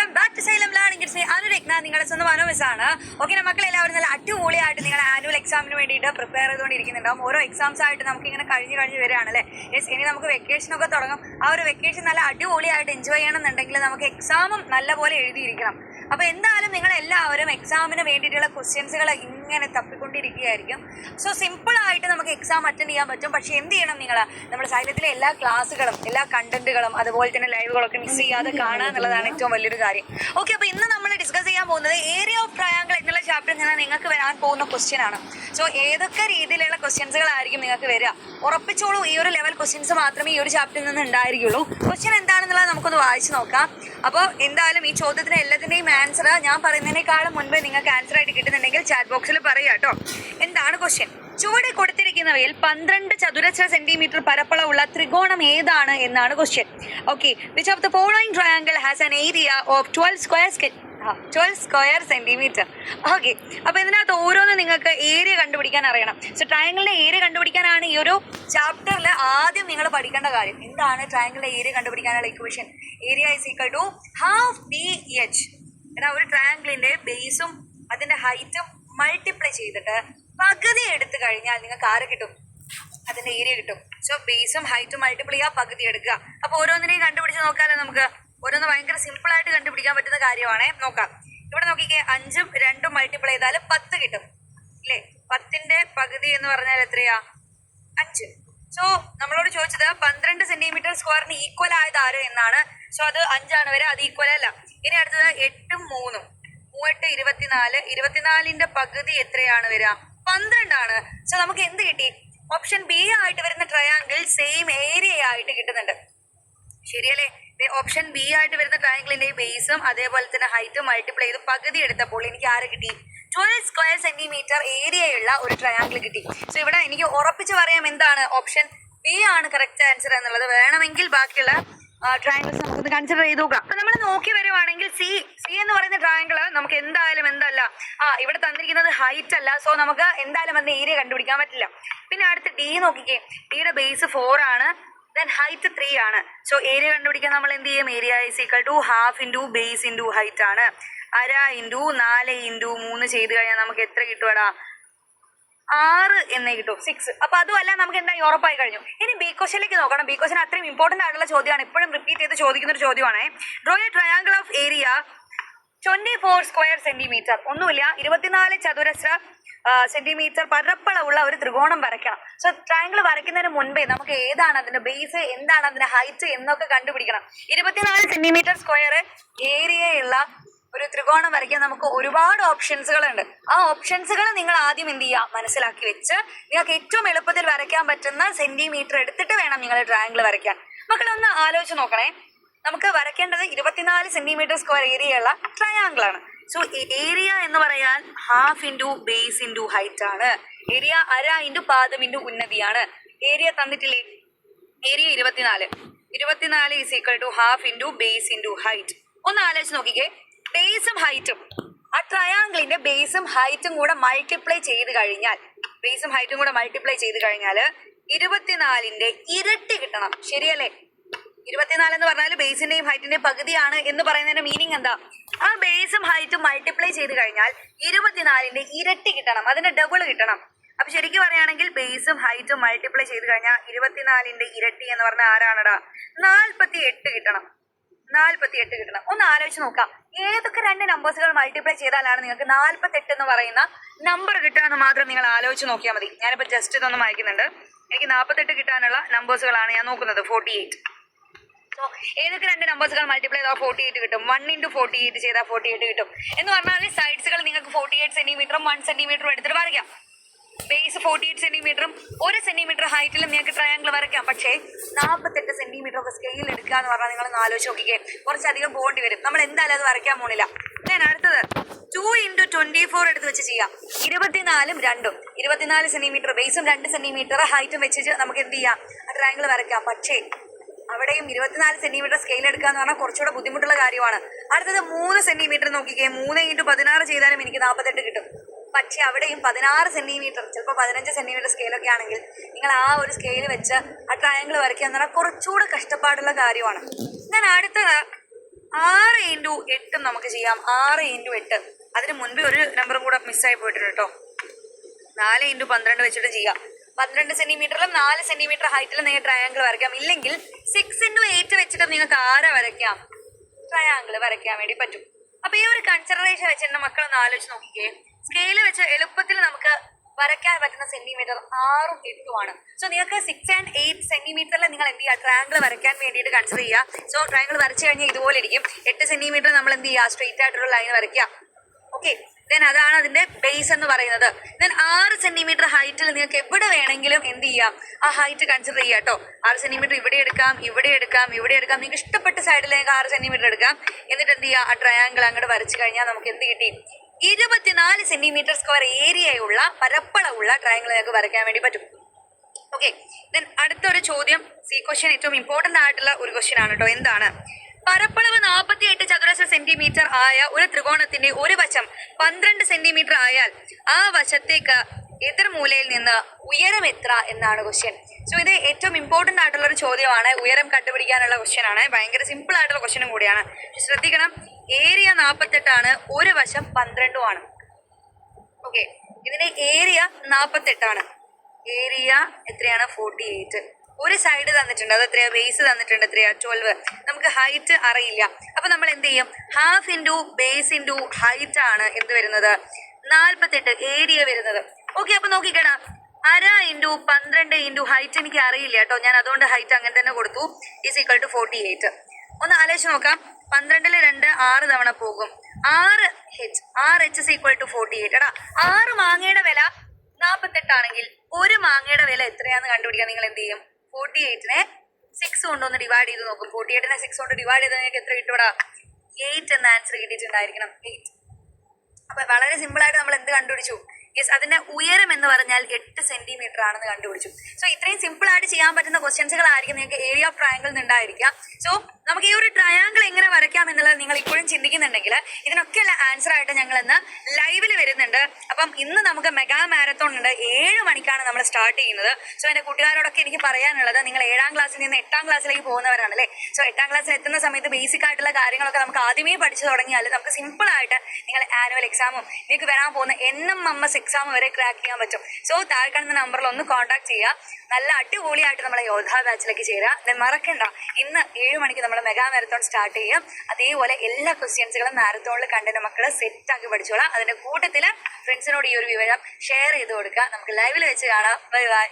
Welcome back to Xylem learning. It's me Anuragna, നിങ്ങളുടെ സ്വന്തം മനോമിസ് ആണ്. ഓക്കെ, മക്കളെ എല്ലാവരും നല്ല അടിപൊളിയായിട്ട് നിങ്ങളുടെ ആനുവൽ എക്സാമിന് വേണ്ടിയിട്ട് പ്രിപ്പയർ ചെയ്തുകൊണ്ടിരിക്കുന്നുണ്ടാവും. ഓരോ എക്സാംസ് ആയിട്ട് നമുക്ക് ഇങ്ങനെ കഴിഞ്ഞ് വരികയാണല്ലേ. യെസ്, ഇനി നമുക്ക് വെക്കേഷനൊക്കെ തുടങ്ങും. ആ ഒരു വെക്കേഷൻ നല്ല അടിപൊളിയായിട്ട് എൻജോയ് ചെയ്യണമെന്നുണ്ടെങ്കിൽ നമുക്ക് എക്സാമും നല്ലപോലെ എഴുതിയിരിക്കണം. അപ്പോൾ എന്തായാലും നിങ്ങളെല്ലാവരും എക്സാമിന് വേണ്ടിയിട്ടുള്ള ക്വസ്റ്റ്യൻസുകൾ ഇങ്ങനെ തപ്പിക്കൊണ്ടിരിക്കുകയായിരിക്കും. സോ സിമ്പിളായിട്ട് നമുക്ക് എക്സാം അറ്റൻഡ് ചെയ്യാൻ പറ്റും. പക്ഷേ എന്ത് ചെയ്യണം, നമ്മുടെ സൈലത്തിലെ എല്ലാ ക്ലാസ്സുകളും എല്ലാ കണ്ടന്റുകളും അതുപോലെ തന്നെ ലൈവുകളൊക്കെ മിസ് ചെയ്യാതെ കാണുക എന്നുള്ളതാണ് ഏറ്റവും വലിയൊരു കാര്യം. ഓക്കെ, അപ്പോൾ ഇന്ന് നമ്മൾ ഡിസ്കസ് ചെയ്യാൻ പോകുന്നത് ഏരിയ ഓഫ് ട്രയാങ്കിൾ എന്നുള്ള ചാപ്റ്ററിൽ നിന്ന് നിങ്ങൾക്ക് വരാൻ പോകുന്ന ക്വസ്റ്റ്യൻ ആണ്. സോ ഏതൊക്കെ രീതിയിലുള്ള ക്വസ്റ്റ്യൻസുകളായിരിക്കും നിങ്ങൾക്ക് വരിക? ഉറപ്പിച്ചോളൂ, ഈ ഒരു ലെവൽ ക്വസ്റ്റ്യൻസ് മാത്രമേ ഈ ഒരു ചാപ്റ്ററിൽ നിന്ന് ഉണ്ടായിരിക്കുള്ളൂ. ക്വസ്റ്റ്യൻ എന്താണെന്നുള്ളത് നമുക്കൊന്ന് വായിച്ചു നോക്കാം. അപ്പോൾ എന്തായാലും ഈ ചോദ്യത്തിന് എല്ലാത്തിൻ്റെയും ആൻസർ ഞാൻ പറയുന്നതിനേക്കാളും മുൻപ് നിങ്ങൾക്ക് ആൻസർ ആയിട്ട് കിട്ടുന്നുണ്ടെങ്കിൽ ചാറ്റ് ബോക്സിൽ പറയുക കേട്ടോ. എന്താണ് ക്വസ്റ്റ്യൻ? ചുവടെ കൊടുത്തിരിക്കുന്നവയിൽ 12 ചതുരശ്ര സെന്റിമീറ്റർ പരപ്പളവുള്ള ത്രികോണം ഏതാണ് എന്നാണ് question. Okay, which of the following triangle has an area of 12 square centimetre. Okay, അപ്പോൾ ഇതിനകത്ത് ഓരോന്നും നിങ്ങൾക്ക് ഏരിയ കണ്ടുപിടിക്കാൻ അറിയണം. സോ ട്രയാങ്കിളിന്റെ ഏരിയ കണ്ടുപിടിക്കാനാണ് ഈ ഒരു ചാപ്റ്ററിൽ ആദ്യം നിങ്ങൾ പഠിക്കേണ്ട കാര്യം. എന്താണ് ട്രയാങ്കിളിന്റെ ഏരിയ കണ്ടുപിടിക്കാനുള്ള equation? Area is equal to half BH. എടാ, ഒരു ട്രയാങ്കിളിന്റെ ബേസും അതിന്റെ ഹൈറ്റും മൾട്ടിപ്ലൈ ചെയ്തിട്ട് പകുതി എടുത്തു കഴിഞ്ഞാൽ നിങ്ങൾക്ക് ആര് കിട്ടും? അതിന്റെ ഏരിയ കിട്ടും. സോ ബേസും ഹൈറ്റും മൾട്ടിപ്ലൈ ചെയ്യുക, പകുതി എടുക്കുക. അപ്പോൾ ഓരോന്നിനെയും കണ്ടുപിടിച്ച് നോക്കാമല്ലോ. നമുക്ക് ഓരോന്ന് ഭയങ്കര സിമ്പിൾ ആയിട്ട് കണ്ടുപിടിക്കാൻ പറ്റുന്ന കാര്യമാണേ. നോക്കാം, ഇവിടെ നോക്കിക്കേ, 5ഉം 2ഉം മൾട്ടിപ്ലൈ ചെയ്താൽ 10 കിട്ടും അല്ലേ. 10ന്റെ പകുതി എന്ന് പറഞ്ഞാൽ എത്രയാ? 5. സോ നമ്മളോട് ചോദിച്ചത് 12 സെന്റിമീറ്റർ സ്ക്വയറിന് ഈക്വൽ ആയത് ആര് എന്നാണ്. സോ അത് 5 വരെ, അത് ഈക്വൽ അല്ല. ഇനി അടുത്തത് 8ഉം 3ഉം. 3 8 24ന്റെ പകുതി എത്രയാണ് വരിക? 12 ആണ്. സോ നമുക്ക് എന്ത് കിട്ടി? ഓപ്ഷൻ ബി ആയിട്ട് വരുന്ന ട്രയാങ്കിൾ സെയിം ഏരിയ ആയിട്ട് കിട്ടുന്നുണ്ട്. ശരിയല്ലേ? ഓപ്ഷൻ ബി ആയിട്ട് വരുന്ന ട്രയാങ്കിളിന്റെ ബേസും അതേപോലെ തന്നെ ഹൈറ്റും മൾട്ടിപ്ലൈ ചെയ്ത് പകുതി എടുത്തപ്പോൾ എനിക്ക് ആര് കിട്ടി? 12 സ്ക്വയർ സെന്റിമീറ്റർ ഏരിയയുള്ള ഒരു ട്രയാങ്കിൾ കിട്ടി. സോ ഇവിടെ എനിക്ക് ഉറപ്പിച്ച് പറയാം എന്താണ് ഓപ്ഷൻ ബി ആണ് കറക്റ്റ് ആൻസർ എന്നുള്ളത്. വേണമെങ്കിൽ ബാക്കിയുള്ള ട്രയാങ്കിൾസ് നമുക്ക് കൺസിഡർ ചെയ്ത് നോക്കാം. അപ്പൊ നമ്മൾ നോക്കി വരുവാണെങ്കിൽ സി എന്ന് പറയുന്ന ട്രയാങ്കിൾ നമുക്ക് എന്തായാലും എന്തല്ല, ഇവിടെ തന്നിരിക്കുന്നത് ഹൈറ്റ് അല്ല. സോ നമുക്ക് എന്തായാലും അതിന്റെ ഏരിയ കണ്ടുപിടിക്കാൻ പറ്റില്ല. പിന്നെ അടുത്ത് ഡി നോക്കിക്കേ, ഡിയുടെ ബേസ് 4 ആണ്, ദെൻ ഹൈറ്റ് 3 ആണ്. സോ ഏരിയ കണ്ടുപിടിക്കാൻ നമ്മൾ എന്ത് ചെയ്യും? Area is equal to half into base into height ആണ്. 1/2 ഇൻറ്റു 4 ഇൻറ്റു 3 ചെയ്ത് കഴിഞ്ഞാൽ നമുക്ക് എത്ര കിട്ടുവാടാ? 6 എന്നേ കിട്ടും, 6. അപ്പൊ അതുമല്ല, നമുക്ക് എന്തായി ഉറപ്പായി കഴിഞ്ഞു. ഇനി ബി ക്വസ്റ്റ്യനിലേക്ക് നോക്കണം. ബി ക്വസ്റ്റ്യൻ അത്രയും ഇമ്പോർട്ടന്റ് ആയിട്ടുള്ള ചോദ്യമാണ്, എപ്പോഴും റിപ്പീറ്റ് ചെയ്ത് ചോദിക്കുന്ന ഒരു ചോദ്യമാണ്. Draw A triangle of area 24 square centimetre. ഒന്നുമില്ല, 24 ചതുരശ്ര സെന്റിമീറ്റർ പരപ്പളവുള്ള ഒരു ത്രികോണം വരയ്ക്കണം. സോ ട്രയാങ്കിൾ വരയ്ക്കുന്നതിന് മുൻപേ നമുക്ക് ഏതാണ് അതിന്റെ ബേസ്, എന്താണ് അതിന്റെ ഹൈറ്റ് എന്നൊക്കെ കണ്ടുപിടിക്കണം. 24 സെന്റിമീറ്റർ സ്ക്വയർ ഏരിയയുള്ള ഒരു ത്രികോണം വരയ്ക്കാൻ നമുക്ക് ഒരുപാട് ഓപ്ഷൻസുകൾ ഉണ്ട്. ആ ഓപ്ഷൻസുകൾ നിങ്ങൾ ആദ്യം എന്ത് ചെയ്യുക? മനസ്സിലാക്കി വെച്ച് നിങ്ങൾക്ക് ഏറ്റവും എളുപ്പത്തിൽ വരയ്ക്കാൻ പറ്റുന്ന സെന്റിമീറ്റർ എടുത്തിട്ട് വേണം നിങ്ങൾ ട്രയാങ്കിൾ വരയ്ക്കാൻ. മക്കളൊന്ന് ആലോചിച്ച് നോക്കണേ. നമുക്ക് വരയ്ക്കേണ്ടത് 24 സെന്റിമീറ്റർ സ്ക്വയർ ഏരിയയുള്ള ട്രയാങ്കിൾ ആണ്. സോ ഏരിയ എന്ന് പറയാൻ half into base into height ആണ്. ഏരിയ 1/2 ഇൻറ്റു പാദം ഇൻറ്റു ഉന്നതിയാണ്. ഏരിയ തന്നിട്ടില്ലേ? Area 24 is equal to half into base into height. ഒന്ന് ആലോചിച്ച് നോക്കിക്കേ, ബേസും ഹൈറ്റും, ആ ട്രയാങ്കിളിന്റെ ബേസും ഹൈറ്റും കൂടെ മൾട്ടിപ്ലൈ ചെയ്ത് കഴിഞ്ഞാൽ 24ന്റെ ഇരട്ടി കിട്ടണം. ശരിയല്ലേ? 24 എന്ന് പറഞ്ഞാൽ ബേസിന്റെയും ഹൈറ്റിന്റെയും പകുതിയാണ് എന്ന് പറയുന്നതിന്റെ മീനിങ് എന്താ? ആ ബേസും ഹൈറ്റും മൾട്ടിപ്ലൈ ചെയ്ത് കഴിഞ്ഞാൽ 24ന്റെ ഇരട്ടി കിട്ടണം, അതിന്റെ ഡബിൾ കിട്ടണം. അപ്പൊ ശരിക്കും പറയുകയാണെങ്കിൽ ബേസും ഹൈറ്റും മൾട്ടിപ്ലൈ ചെയ്ത് കഴിഞ്ഞാൽ 24ന്റെ ഇരട്ടി എന്ന് പറഞ്ഞാൽ ആരാണടാ? 48 കിട്ടണം. 48 കിട്ടണം. ഒന്ന് ആലോചിച്ച് നോക്കാം, ഏതൊക്കെ 2 നമ്പേഴ്സുകൾ മൾട്ടിപ്ലൈ ചെയ്താലാണ് നിങ്ങൾക്ക് 48 എന്ന് പറയുന്ന നമ്പർ കിട്ടുക എന്ന് മാത്രം നിങ്ങൾ ആലോചിച്ച് നോക്കിയാൽ മതി. ഞാനിപ്പോൾ ജസ്റ്റ് ഇതൊന്ന് വായിക്കുന്നുണ്ട്. എനിക്ക് 48 കിട്ടാനുള്ള നമ്പേഴ്സുകളാണ് ഞാൻ നോക്കുന്നത്. 48. സോ ഏതൊക്കെ 2 നമ്പേഴ്സുകൾ മൾട്ടിപ്ലൈ ചെയ്താൽ 48 കിട്ടും? 1 ഇൻറ്റു 48 ചെയ്താൽ 48 കിട്ടും. എന്ന് പറഞ്ഞാൽ സൈഡ്സുകൾ നിങ്ങൾക്ക് 48 സെന്റിമീറ്ററും 1 സെന്റിമീറ്ററും എടുത്തിട്ട് വരയ്ക്കാം. ബേസ് 48 സെന്റിമീറ്ററും 1 സെന്റിമീറ്റർ ഹൈറ്റിലും നിങ്ങൾക്ക് ട്രയാങ്കിൾ വരയ്ക്കാം. പക്ഷേ 48 സെന്റിമീറ്റർ ഒക്കെ സ്കെയിൽ എടുക്കുക എന്ന് പറഞ്ഞാൽ നിങ്ങൾ ആലോചിച്ച് നോക്കിക്കേ, കുറച്ചധികം പോകേണ്ടി വരും. നമ്മൾ എന്തായാലും അത് വരയ്ക്കാൻ പോണില്ല. ഞാൻ അടുത്തത് 2 ഇൻറ്റു 24 എടുത്ത് വെച്ച് ചെയ്യാം. 24ഉം 2ഉം 24 സെന്റിമീറ്റർ ബേസും 2 സെന്റിമീറ്റർ ഹൈറ്റും വെച്ചിട്ട് നമുക്ക് എന്ത് ചെയ്യാം? ആ ട്രയാങ്കിൾ വരയ്ക്കാം. പക്ഷേ അവിടെയും 24 സെന്റിമീറ്റർ സ്കെയിൽ എടുക്കുക എന്ന് പറഞ്ഞാൽ കുറച്ചുകൂടെ ബുദ്ധിമുട്ടുള്ള കാര്യമാണ്. അടുത്തത് 3 സെന്റിമീറ്റർ നോക്കിക്കേ, 3 ഇൻറ്റു 16 ചെയ്താലും എനിക്ക് 48 കിട്ടും. പക്ഷെ അവിടെയും 16 സെന്റിമീറ്റർ, ചിലപ്പോൾ 15 സെന്റിമീറ്റർ സ്കെയിലൊക്കെ ആണെങ്കിൽ നിങ്ങൾ ആ ഒരു സ്കെയിൽ വെച്ച് ആ ട്രയാങ്കിൾ വരയ്ക്കുക എന്ന് പറഞ്ഞാൽ കുറച്ചുകൂടെ കഷ്ടപ്പാടുള്ള കാര്യമാണ്. ഞാൻ അടുത്തത് 6 × 8 നമുക്ക് ചെയ്യാം. 6 × 8. അതിന് മുൻപ് ഒരു നമ്പറും കൂടെ മിസ്സായി പോയിട്ടുണ്ട് കേട്ടോ. 4 × 12 വെച്ചിട്ട് ചെയ്യാം. 12 സെന്റിമീറ്ററിലും 4 സെന്റിമീറ്റർ ഹൈറ്റിലും നിങ്ങൾക്ക് ട്രയാങ്കിൾ വരയ്ക്കാം. ഇല്ലെങ്കിൽ 6 × 8 വെച്ചിട്ട് നിങ്ങൾക്ക് ആരെ വരയ്ക്കാം? ട്രയാങ്കിൾ വരയ്ക്കാൻ വേണ്ടി പറ്റും. അപ്പൊ ഈ ഒരു കൺസിഡറേഷൻ വെച്ചിട്ട് മക്കളൊന്ന് ആലോചിച്ച് നോക്കിക്കേ. സ്കെയില് വെച്ച് എളുപ്പത്തിൽ നമുക്ക് വരയ്ക്കാൻ പറ്റുന്ന സെന്റിമീറ്റർ 6ഉം 8ഉം ആണ്. സോ നിങ്ങൾക്ക് 6 and 8 സെന്റിമീറ്ററിൽ നിങ്ങൾ എന്ത് ചെയ്യുക? ട്രയാങ്കിൾ വരയ്ക്കാൻ വേണ്ടിയിട്ട് കൺസിഡർ ചെയ്യുക. സോ ട്രയാങ്കിൾ വരച്ചു കഴിഞ്ഞാൽ ഇതുപോലെ ഇരിക്കും. 8 സെന്റിമീറ്റർ നമ്മൾ എന്ത് ചെയ്യുക? സ്ട്രെയിറ്റ് ആയിട്ടൊരു ലൈൻ വരയ്ക്കുക. ഓക്കെ, ദെൻ അതാണ് അതിന്റെ ബേസ് എന്ന് പറയുന്നത്. ദെൻ 6 സെന്റിമീറ്റർ ഹൈറ്റിൽ നിങ്ങൾക്ക് എവിടെ വേണമെങ്കിലും എന്ത് ചെയ്യാം? ആ ഹൈറ്റ് കൺസിഡർ ചെയ്യാം കേട്ടോ. 6 സെന്റിമീറ്റർ ഇവിടെ എടുക്കാം, ഇവിടെ എടുക്കാം, ഇവിടെ എടുക്കാം. നിങ്ങൾക്ക് ഇഷ്ടപ്പെട്ട സൈഡിൽ നിങ്ങൾക്ക് 6 സെന്റിമീറ്റർ എടുക്കാം. എന്നിട്ട് എന്ത് ചെയ്യുക? ആ ട്രയാങ്കിൾ അങ്ങോട്ട് വരച്ചു കഴിഞ്ഞാൽ നമുക്ക് എന്ത് കിട്ടി? 24 സെന്റിമീറ്റർ സ്ക്വയർ ഏരിയയുള്ള പരപ്പളവുള്ള ട്രയാങ്കിൾ നിങ്ങൾക്ക് വരയ്ക്കാൻ വേണ്ടി പറ്റും. ഓക്കെ, ദെൻ അടുത്തൊരു ചോദ്യം, സി ക്വസ്റ്റ്യൻ ഏറ്റവും ഇമ്പോർട്ടന്റ് ആയിട്ടുള്ള ഒരു ക്വസ്റ്റ്യൻ ആണ് കേട്ടോ. എന്താണ്? പരപ്പളവ് 48 ചതുരശ്ര സെന്റിമീറ്റർ ആയ ഒരു ത്രികോണത്തിന്റെ ഒരു വശം 12 സെന്റിമീറ്റർ ആയാൽ ആ വശത്തേക്ക് എതിർമൂലയിൽ നിന്ന് ഉയരം എത്ര എന്നാണ് ക്വസ്റ്റ്യൻ. സോ ഇത് ഏറ്റവും ഇമ്പോർട്ടന്റ് ആയിട്ടുള്ള ഒരു ചോദ്യമാണ്. ഉയരം കണ്ടുപിടിക്കാനുള്ള ക്വസ്റ്റ്യൻ ആണ്. ഭയങ്കര സിമ്പിൾ ആയിട്ടുള്ള ക്വസ്റ്റ്യനും കൂടിയാണ്. ശ്രദ്ധിക്കണം, ഏരിയ 48 ആണ്, ഒരു വശം 12 ആണ്. ഓക്കെ, ഇതിന്റെ ഏരിയ 48 ആണ്. ഏരിയ എത്രയാണ്? 48. ഒരു സൈഡ് തന്നിട്ടുണ്ട്, അത് എത്രയാ? ബേസ് തന്നിട്ടുണ്ട്, എത്രയാ? 12. നമുക്ക് ഹൈറ്റ് അറിയില്ല. അപ്പൊ നമ്മൾ എന്ത് ചെയ്യും? Half into base into height ആണ് എന്ത് വരുന്നത്? 48 ഏരിയ വരുന്നത്. ഓക്കെ, അപ്പൊ നോക്കിക്കണം, 1/2 × 12 × ഹൈറ്റ് എനിക്ക് അറിയില്ല കേട്ടോ. ഞാൻ അതുകൊണ്ട് ഹൈറ്റ് അങ്ങനെ തന്നെ കൊടുത്തു. Is equal to 48. ഒന്ന് ആലോചിച്ച് നോക്കാം. 12 2 6 തവണ പോകും. 6h is equal to 48. എടാ, 6 മാങ്ങയുടെ വില 48 ആണെങ്കിൽ ഒരു മാങ്ങയുടെ വില എത്രയാന്ന് കണ്ടുപിടിക്കാൻ നിങ്ങൾ എന്ത് ചെയ്യും? 48നെ 6 കൊണ്ടൊന്ന് ഡിവൈഡ് ചെയ്ത് നോക്കും. 48നെ 6 കൊണ്ട് ഡിവൈഡ് ചെയ്ത് നിങ്ങൾക്ക് എത്ര കിട്ടൂടാ? 8 എന്ന ആൻസർ കിട്ടിയിട്ടുണ്ടായിരിക്കണം. 8. അപ്പൊ വളരെ സിമ്പിൾ ആയിട്ട് നമ്മൾ എന്ത് കണ്ടുപിടിച്ചു? യെസ്, അതിന്റെ ഉയരം എന്ന് പറഞ്ഞാൽ 8 സെന്റിമീറ്റർ ആണെന്ന് കണ്ടുപിടിച്ചു. സോ ഇത്രയും സിമ്പിൾ ആയിട്ട് ചെയ്യാൻ പറ്റുന്ന ക്വസ്റ്റ്യൻസുകളായിരിക്കും നിങ്ങൾക്ക് ഏരിയ ഓഫ് ട്രയാങ്കിൾ ഉണ്ടായിരിക്കാം. സോ നമുക്ക് ഈ ഒരു ട്രയാങ്കിൾ എങ്ങനെ വരയ്ക്കാം എന്നുള്ളത് നിങ്ങൾ ഇപ്പോഴും ചിന്തിക്കുന്നുണ്ടെങ്കിൽ ഇതിനൊക്കെയുള്ള ആൻസർ ആയിട്ട് ഞങ്ങൾ ഇന്ന് ലൈവിൽ വരുന്നുണ്ട്. അപ്പം ഇന്ന് നമുക്ക് മെഗാ മാരത്തോൺ ഉണ്ട്. 7 മണിക്കാണ് നമ്മൾ സ്റ്റാർട്ട് ചെയ്യുന്നത്. സോ എന്റെ കൂട്ടുകാരോടൊക്കെ എനിക്ക് പറയാനുള്ളത്, നിങ്ങൾ 7ാം ക്ലാസ്സിൽ നിന്ന് 8ാം ക്ലാസ്സിലേക്ക് പോകുന്നവരാണ് അല്ലേ. സോ 8ാം ക്ലാസ്സിൽ എത്തുന്ന സമയത്ത് ബേസിക് ആയിട്ടുള്ള കാര്യങ്ങളൊക്കെ നമുക്ക് ആദ്യമേ പഠിച്ചു തുടങ്ങിയാൽ നമുക്ക് സിമ്പിൾ ആയിട്ട് നിങ്ങൾ ആനുവൽ എക്സാമും നിങ്ങൾക്ക് വരാൻ പോകുന്ന NMMS എക്സാം വരെ ക്രാക്ക് ചെയ്യാൻ പറ്റും. സോ താഴെ കാണുന്ന നമ്പറിൽ ഒന്ന് കോൺടാക്ട് ചെയ്യുക. നല്ല അടിപൊളിയായിട്ട് നമ്മളെ യോദ്ധാ ബാച്ചിലേക്ക് ചേരുക. ദെൻ മറക്കണ്ട, ഇന്ന് 7 മണിക്ക് നമ്മൾ മെഗാ മാരത്തോൺ സ്റ്റാർട്ട് ചെയ്യും. അതേപോലെ എല്ലാ ക്വസ്റ്റ്യൻസുകളും മാരത്തോണിൽ കണ്ടിട്ട് മക്കളെ സെറ്റാക്കി പഠിച്ചോളാം. അതിന്റെ കൂട്ടത്തിൽ ഫ്രണ്ട്സിനോട് ഈ ഒരു വിവരം ഷെയർ ചെയ്ത് കൊടുക്കുക. നമുക്ക് ലൈവിൽ വെച്ച് കാണാം. Bye bye.